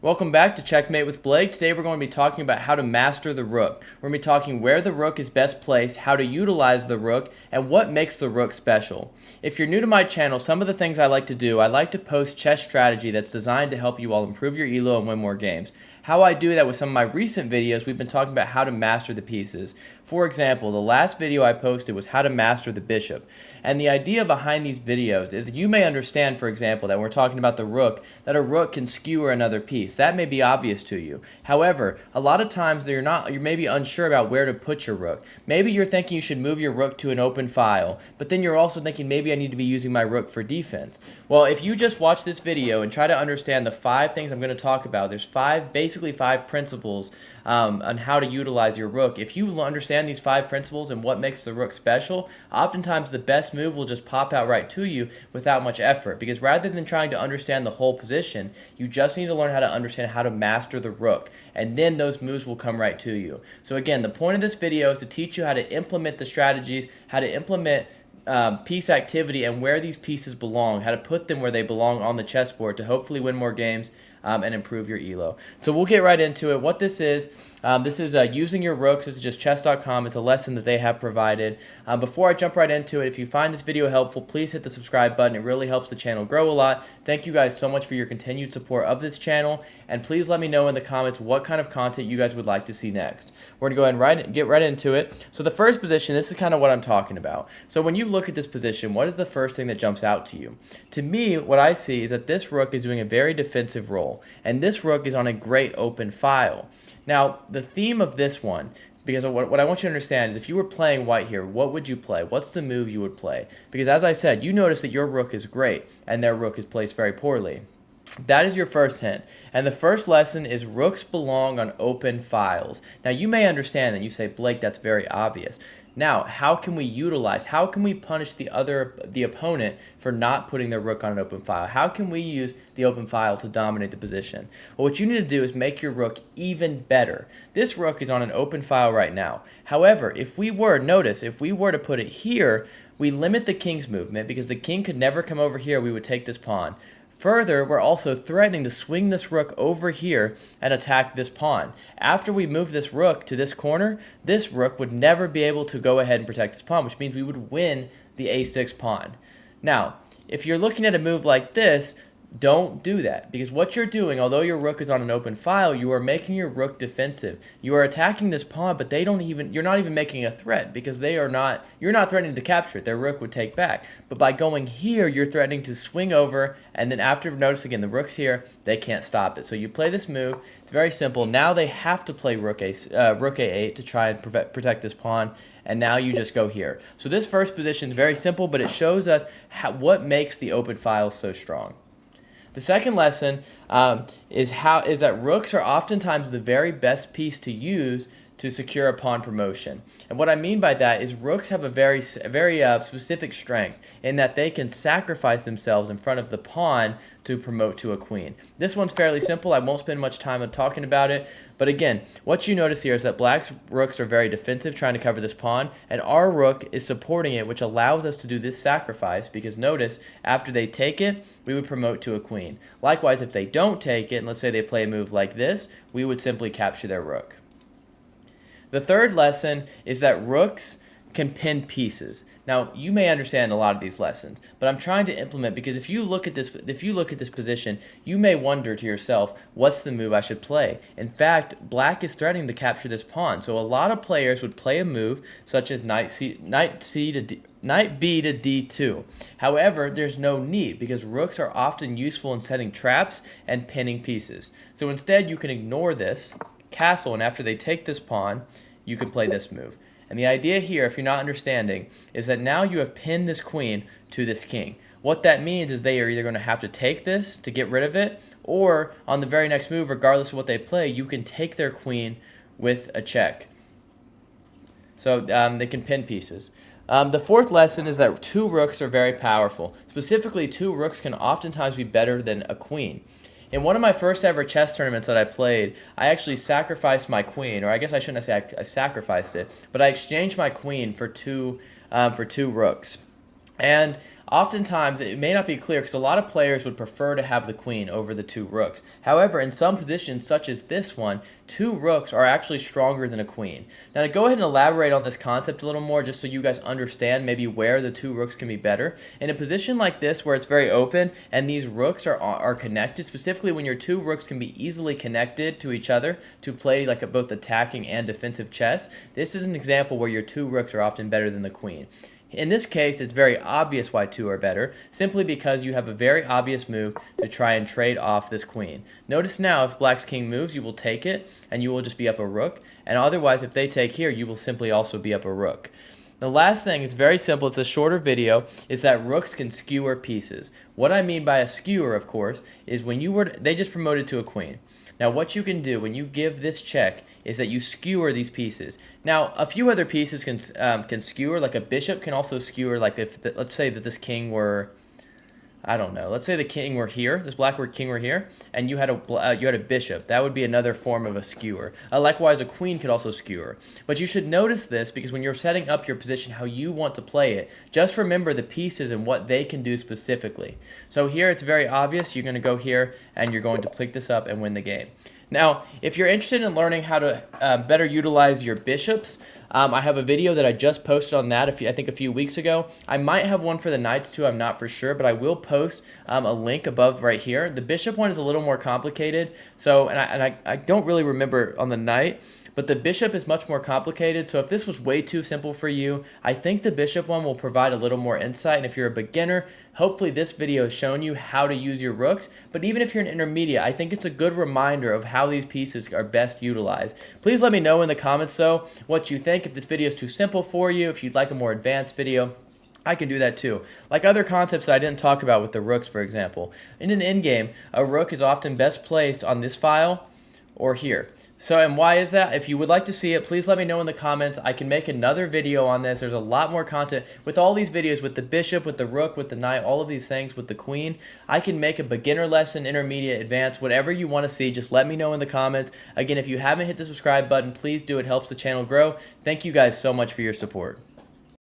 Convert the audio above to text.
Welcome back to Checkmate with Blake. Today we're going to be talking about how to master the rook. We're going to be talking where the rook is best placed, how to utilize the rook, and what makes the rook special. If you're new to my channel, some of the things I like to do, I like to post chess strategy that's designed to help you all improve your elo and win more games. How I do that with some of my recent videos, we've been talking about how to master the pieces. For example, the last video I posted was how to master the bishop. And the idea behind these videos is that you may understand, for example, that we're talking about the rook, that a rook can skewer another piece. That may be obvious to you. However, a lot of times you're maybe unsure about where to put your rook. Maybe you're thinking you should move your rook to an open file, but then you're also thinking maybe I need to be using my rook for defense. Well, if you just watch this video and try to understand the 5 things I'm going to talk about, there's basically 5 principles on how to utilize your rook. If you understand these 5 principles and what makes the rook special, oftentimes the best move will just pop out right to you without much effort, because rather than trying to understand the whole position, you just need to learn how to understand how to master the rook, and then those moves will come right to you. So again, the point of this video is to teach you how to implement the strategies, how to implement piece activity and where these pieces belong, how to put them where they belong on the chessboard to hopefully win more games and improve your elo. So we'll get right into it. What this is using your rooks. This is just chess.com. It's a lesson that they have provided. Before I jump right into it, if you find this video helpful, please hit the subscribe button. It really helps the channel grow a lot. Thank you guys so much for your continued support of this channel, and please let me know in the comments what kind of content you guys would like to see next. We're going to go ahead and get right into it. So the first position, this is kind of what I'm talking about. So when you look at this position, what is the first thing that jumps out to you? To me, what I see is that this rook is doing a very defensive role, and this rook is on a great open file. Now, the theme of this one, because what I want you to understand is if you were playing white here, what would you play? What's the move you would play? Because as I said, you notice that your rook is great and their rook is placed very poorly. That is your first hint. And the first lesson is rooks belong on open files. Now, you may understand that. You say, Blake, that's very obvious. Now, how can we punish the opponent for not putting their rook on an open file? How can we use the open file to dominate the position? Well, what you need to do is make your rook even better. This rook is on an open file right now. However, if we were to put it here, we limit the king's movement because the king could never come over here. We would take this pawn. Further, we're also threatening to swing this rook over here and attack this pawn. After we move this rook to this corner, this rook would never be able to go ahead and protect this pawn, which means we would win the a6 pawn. Now, if you're looking at a move like this, don't do that, because what you're doing, although your rook is on an open file, you are making your rook defensive. You are attacking this pawn, but you're not even making a threat, because you're not threatening to capture it. Their rook would take back. But by going here, you're threatening to swing over, and then after, notice again, the rook's here, they can't stop it. So you play this move. It's very simple. Now they have to play rook a8 to try and protect this pawn, and now you just go here. So this first position is very simple, but it shows us what makes the open file so strong. The second lesson is that rooks are oftentimes the very best piece to use to secure a pawn promotion. And what I mean by that is rooks have a very specific strength in that they can sacrifice themselves in front of the pawn to promote to a queen. This one's fairly simple. I won't spend much time on talking about it. But again, what you notice here is that black's rooks are very defensive, trying to cover this pawn, and our rook is supporting it, which allows us to do this sacrifice, because notice, after they take it, we would promote to a queen. Likewise, if they don't take it, and let's say they play a move like this, we would simply capture their rook. The third lesson is that rooks can pin pieces. Now, you may understand a lot of these lessons, but I'm trying to implement, because if you look at this position, you may wonder to yourself, what's the move I should play? In fact, black is threatening to capture this pawn, so a lot of players would play a move such as knight b to d2. However, there's no need, because rooks are often useful in setting traps and pinning pieces. So instead, you can ignore this castle, and after they take this pawn, you can play this move. And the idea here, if you're not understanding, is that now you have pinned this queen to this king. What that means is they are either going to have to take this to get rid of it, or on the very next move, regardless of what they play, you can take their queen with a check. So they can pin pieces. The fourth lesson is that 2 rooks are very powerful. Specifically, 2 rooks can oftentimes be better than a queen. In one of my first ever chess tournaments that I played, I actually sacrificed my queen, or I guess I shouldn't say I sacrificed it, but I exchanged my queen for two rooks. And oftentimes, it may not be clear because a lot of players would prefer to have the queen over the two rooks. However, in some positions, such as this one, two rooks are actually stronger than a queen. Now, to go ahead and elaborate on this concept a little more, just so you guys understand maybe where the two rooks can be better. In a position like this where it's very open and these rooks are connected, specifically when your two rooks can be easily connected to each other to play like a both attacking and defensive chess, this is an example where your two rooks are often better than the queen. In this case, it's very obvious why two are better, simply because you have a very obvious move to try and trade off this queen. Notice now, if black's king moves, you will take it, and you will just be up a rook, and otherwise, if they take here, you will simply also be up a rook. The last thing, it's very simple, it's a shorter video, is that rooks can skewer pieces. What I mean by a skewer, of course, is when they just promoted to a queen. Now, what you can do when you give this check is that you skewer these pieces. Now, a few other pieces can skewer, like a bishop can also skewer, like let's say that this king were, I don't know, let's say the king were here, this black king were here, and you had a bishop. That would be another form of a skewer. Likewise, a queen could also skewer. But you should notice this because when you're setting up your position how you want to play it, just remember the pieces and what they can do specifically. So here it's very obvious. You're going to go here and you're going to pick this up and win the game. Now, if you're interested in learning how to better utilize your bishops, I have a video that I just posted on that I think a few weeks ago. I might have one for the knights too, I'm not for sure, but I will post a link above right here. The bishop one is a little more complicated, so I don't really remember on the knight, but the bishop is much more complicated, so if this was way too simple for you, I think the bishop one will provide a little more insight, and if you're a beginner, hopefully this video has shown you how to use your rooks, but even if you're an intermediate, I think it's a good reminder of how these pieces are best utilized. Please let me know in the comments, though, what you think, if this video is too simple for you, if you'd like a more advanced video. I can do that too. Like other concepts that I didn't talk about with the rooks, for example. In an endgame, a rook is often best placed on this file or here. So, and why is that? If you would like to see it, please let me know in the comments. I can make another video on this. There's a lot more content with all these videos, with the bishop, with the rook, with the knight, all of these things, with the queen. I can make a beginner lesson, intermediate, advanced, whatever you want to see. Just let me know in the comments. Again, if you haven't hit the subscribe button, please do. It helps the channel grow. Thank you guys so much for your support.